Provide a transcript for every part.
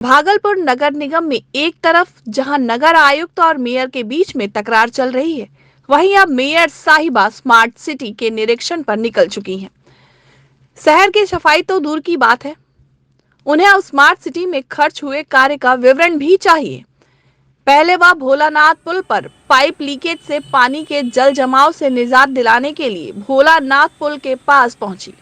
भागलपुर नगर निगम में एक तरफ जहां नगर आयुक्त और मेयर के बीच में तकरार चल रही है, वहीं अब मेयर साहिबा स्मार्ट सिटी के निरीक्षण पर निकल चुकी हैं। शहर की सफाई तो दूर की बात है, उन्हें अब स्मार्ट सिटी में खर्च हुए कार्य का विवरण भी चाहिए। पहले वह भोलानाथ पुल पर पाइप लीकेज से पानी के जल जमाव से निजात दिलाने के लिए भोलानाथ पुल के पास पहुंची।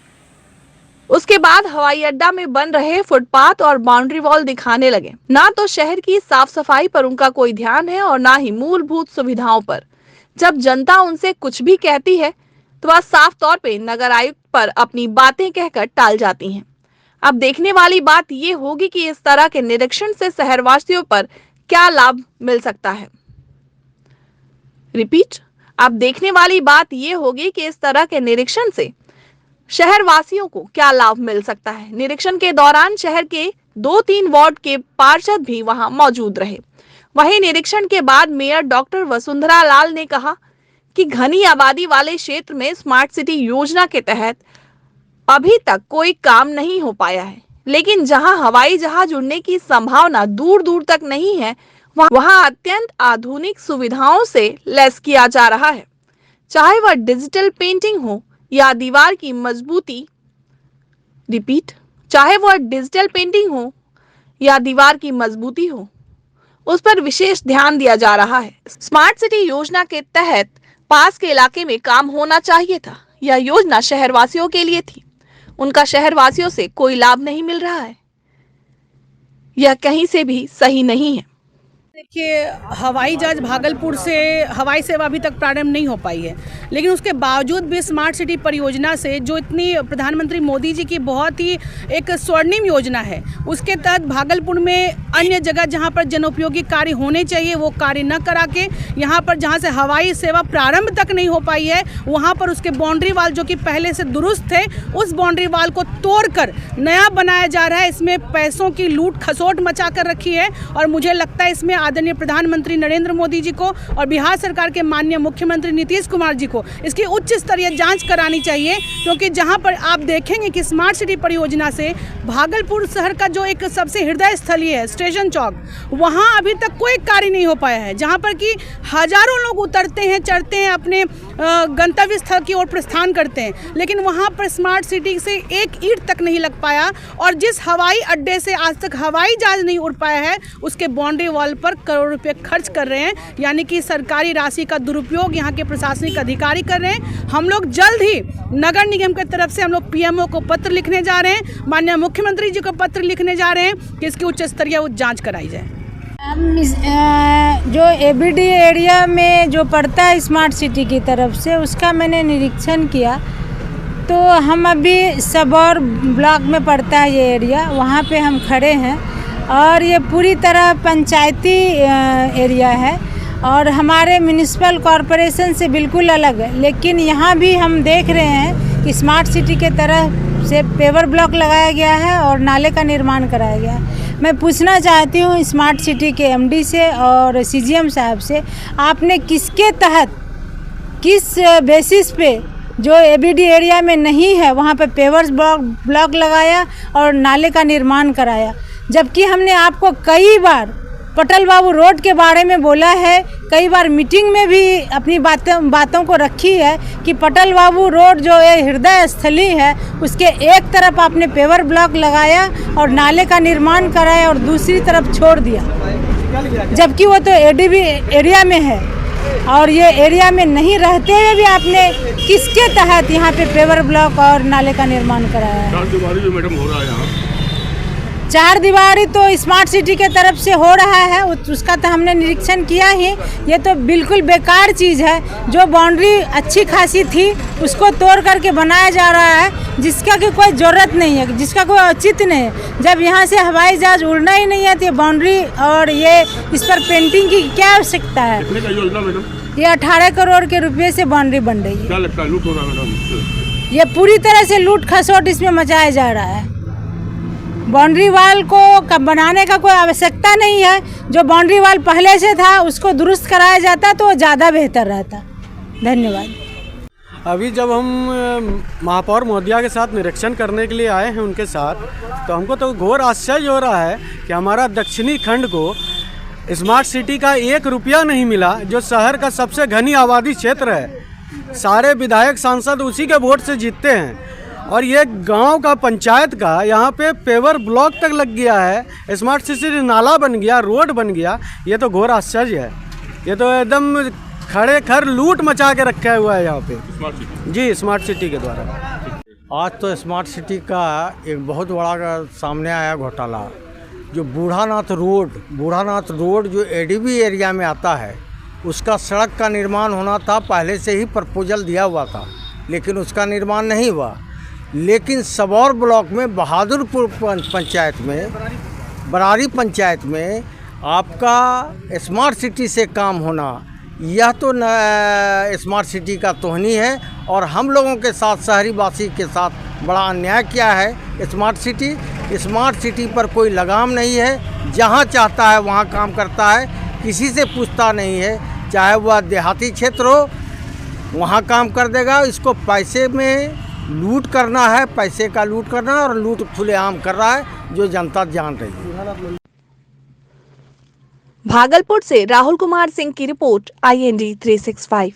उसके बाद हवाई अड्डा में बन रहे फुटपाथ और बाउंड्री वॉल दिखाने लगे। ना तो शहर की साफ सफाई पर उनका कोई ध्यान है और ना ही मूलभूत सुविधाओं पर। जब जनता उनसे कुछ भी कहती है तो वह साफ तौर पे नगर आयुक्त पर अपनी बातें कहकर टाल जाती हैं। अब देखने वाली बात ये होगी कि इस तरह के निरीक्षण से शहरवासियों पर क्या लाभ मिल सकता है। रिपीट, अब देखने वाली बात ये होगी कि इस तरह के निरीक्षण से शहरवासियों को क्या लाभ मिल सकता है। निरीक्षण के दौरान शहर के 2-3 वार्ड के पार्षद भी वहां मौजूद रहे। वहीं निरीक्षण के बाद मेयर डॉक्टर वसुंधरा लाल ने कहा कि घनी आबादी वाले क्षेत्र में स्मार्ट सिटी योजना के तहत अभी तक कोई काम नहीं हो पाया है, लेकिन जहां हवाई जहाज उड़ने की संभावना दूर दूर तक नहीं है, वहां अत्यंत आधुनिक सुविधाओं से लैस किया जा रहा है। चाहे वह डिजिटल पेंटिंग हो या दीवार की मजबूती। रिपीट, चाहे वह डिजिटल पेंटिंग हो या दीवार की मजबूती हो, उस पर विशेष ध्यान दिया जा रहा है। स्मार्ट सिटी योजना के तहत पास के इलाके में काम होना चाहिए था। यह योजना शहरवासियों के लिए थी, उनका शहरवासियों से कोई लाभ नहीं मिल रहा है। यह कहीं से भी सही नहीं है। देखिए, हवाई जहाज भागलपुर से हवाई सेवा अभी तक प्रारंभ नहीं हो पाई है, लेकिन उसके बावजूद भी स्मार्ट सिटी परियोजना से जो इतनी प्रधानमंत्री मोदी जी की बहुत ही एक स्वर्णिम योजना है, उसके तहत भागलपुर में अन्य जगह जहां पर जनोपयोगी कार्य होने चाहिए वो कार्य न करा के यहां पर जहां से हवाई सेवा प्रारंभ तक नहीं हो पाई है, वहां पर उसके बाउंड्री वाल जो कि पहले से दुरुस्त थे, उस बाउंड्री वाल को तोड़कर नया बनाया जा रहा है। इसमें पैसों की लूट खसोट मचा कर रखी है और मुझे लगता है इसमें आदरणीय प्रधानमंत्री नरेंद्र मोदी जी को और बिहार सरकार के माननीय मुख्यमंत्री नीतीश कुमार जी को इसकी उच्च स्तरीय जांच करानी चाहिए, क्योंकि जहां पर आप देखेंगे कि स्मार्ट सिटी परियोजना से भागलपुर शहर का जो एक सबसे हृदय स्थलीय है स्टेशन चौक, वहां अभी तक कोई कार्य नहीं हो पाया है, जहां पर कि हजारों लोग उतरते हैं, चढ़ते हैं, अपने गंतव्य स्थल की ओर प्रस्थान करते हैं, लेकिन वहां पर स्मार्ट सिटी से एक ईंट तक नहीं लग पाया। और जिस हवाई अड्डे से आज तक हवाई जहाज नहीं उड़ पाया है, उसके बाउंड्री वॉल पर करोड़ रुपए खर्च कर रहे हैं, यानी कि सरकारी राशि का दुरुपयोग यहाँ के प्रशासनिक अधिकारी कर रहे हैं। हम लोग जल्द ही नगर निगम की तरफ से हम लोग पीएमओ को पत्र लिखने जा रहे हैं, माननीय मुख्यमंत्री जी को पत्र लिखने जा रहे हैं कि इसकी उच्च स्तरीय जांच कराई जाए। जो एबीडी एरिया में जो पड़ता है स्मार्ट सिटी की तरफ से, उसका मैंने निरीक्षण किया, तो हम अभी सबौर ब्लॉक में पड़ता है ये एरिया, वहाँ पे हम खड़े हैं और ये पूरी तरह पंचायती एरिया है और हमारे म्युनिसिपल कॉरपोरेशन से बिल्कुल अलग है। लेकिन यहाँ भी हम देख रहे हैं कि स्मार्ट सिटी के तरफ से पेवर ब्लॉक लगाया गया है और नाले का निर्माण कराया गया है। मैं पूछना चाहती हूँ स्मार्ट सिटी के एमडी से और सीजीएम साहब से, आपने किसके तहत, किस बेसिस पे जो एबीडी एरिया में नहीं है वहाँ पे पेवर्स ब्लॉक लगाया और नाले का निर्माण कराया, जबकि हमने आपको कई बार पटल बाबू रोड के बारे में बोला है, कई बार मीटिंग में भी अपनी बातों को रखी है कि पटल बाबू रोड जो है हृदय स्थली है, उसके एक तरफ आपने पेवर ब्लॉक लगाया और नाले का निर्माण कराया और दूसरी तरफ छोड़ दिया, जबकि वो तो एडीबी एरिया में है और ये एरिया में नहीं रहते हुए भी आपने किसके तहत यहाँ पे पेवर ब्लॉक और नाले का निर्माण कराया है। 4 दीवारी भी मैडम हो रहा है यहाँ। 4 दीवारी तो स्मार्ट सिटी के तरफ से हो रहा है, उसका तो हमने निरीक्षण किया ही। ये तो बिल्कुल बेकार चीज़ है, जो बाउंड्री अच्छी खासी थी उसको तोड़ करके बनाया जा रहा है, जिसका कि कोई ज़रूरत नहीं है, जिसका कोई औचित्य नहीं है। जब यहाँ से हवाई जहाज उड़ना ही नहीं है तो ये बाउंड्री और ये इस पर पेंटिंग की क्या आवश्यकता है। कितने का योजना मैडम? ये 18 करोड़ के रुपये से बाउंड्री बन रही है। क्या लगता है लूट हो रहा है मैडम? ये पूरी तरह से लूट खसोट इसमें मचाया जा रहा है। बाउंड्री वाल को बनाने का कोई आवश्यकता नहीं है, जो बाउंड्री वाल पहले से था उसको दुरुस्त कराया जाता तो ज़्यादा बेहतर रहता। धन्यवाद। अभी जब हम महापौर महोदया के साथ निरीक्षण करने के लिए आए हैं उनके साथ, तो हमको तो घोर आश्चर्य हो रहा है कि हमारा दक्षिणी खंड को स्मार्ट सिटी का 1 रुपया नहीं मिला, जो शहर का सबसे घनी आबादी क्षेत्र है। सारे विधायक सांसद उसी के वोट से जीतते हैं और ये गांव का पंचायत का यहाँ पे पेवर ब्लॉक तक लग गया है, स्मार्ट सिटी नाला बन गया, रोड बन गया। ये तो घोर आश्चर्य है। ये तो एकदम खड़े खर लूट मचा के रखा हुआ है यहाँ पे स्मार्ट सिटी। जी, स्मार्ट सिटी के द्वारा। आज तो स्मार्ट सिटी का एक बहुत बड़ा सामने आया घोटाला। जो बूढ़ानाथ रोड जो एडीबी एरिया में आता है, उसका सड़क का निर्माण होना था, पहले से ही प्रपोजल दिया हुआ था, लेकिन उसका निर्माण नहीं हुआ। लेकिन सबौर ब्लॉक में बहादुरपुर पंचायत में, बरारी पंचायत में आपका स्मार्ट सिटी से काम होना, यह तो स्मार्ट सिटी का तोहनी है। और हम लोगों के साथ, शहरी वासी के साथ बड़ा अन्याय किया है स्मार्ट सिटी पर कोई लगाम नहीं है। जहां चाहता है वहां काम करता है, किसी से पूछता नहीं है। चाहे वह देहाती क्षेत्र हो, वहां काम कर देगा। इसको पैसे में लूट करना है, पैसे का लूट करना है, और लूट खुलेआम कर रहा है, जो जनता जान रही है। भागलपुर से राहुल कुमार सिंह की रिपोर्ट, IND 365।